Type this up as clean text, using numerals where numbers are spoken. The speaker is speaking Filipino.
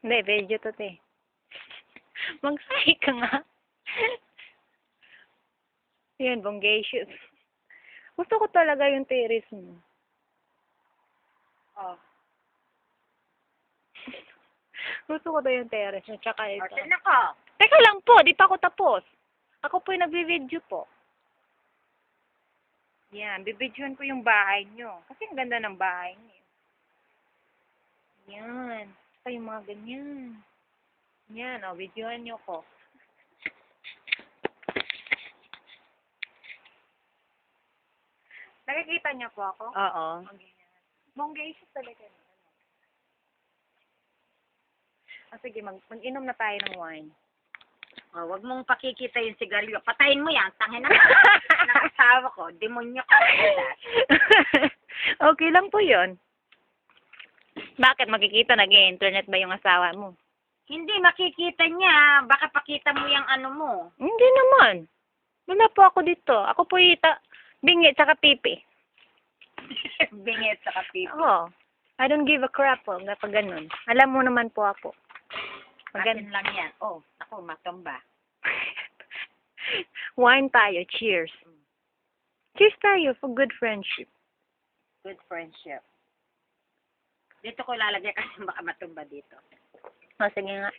Hindi, video to, te. Magsahi ka nga. Yan, bongacious. Gusto ko talaga yung terrace mo. Oh. Gusto ko to yung terrace mo, tsaka ito. Sino ko? Teka lang po, di pa ako tapos. Ako po yung nagbi-video po. Yan, bibidyohan ko yung bahay nyo. Kasi ang ganda ng bahay nyo. Yan. Saka yung mga ganyan. Yan, o, videohan nyo ko. Nakikita niyo po ako? Oo. Bongacious talaga. Sige, mag-inom na tayo ng wine. Oh, wag mong pakikita yung sigarilyo. Patayin mo yan. Tangin na. Nakasawa ko. Demonyo ka. Okay lang po yun. Bakit? Makikita nag-i-internet ba yung asawa mo? Hindi makikita niya. Baka pakita mo yung ano mo. Hindi naman. Wala po ako dito. Ako po bingi tsaka pipi. Bingit sa kapipi. Oo. I don't give a crap po kapag ganun. Alam mo naman po ako. Akin lang yan. Oh, ako matumba. Wine tayo. Cheers. Cheers tayo for good friendship. Good friendship. Dito ko lalagay kasi baka matumba dito. Sige nga.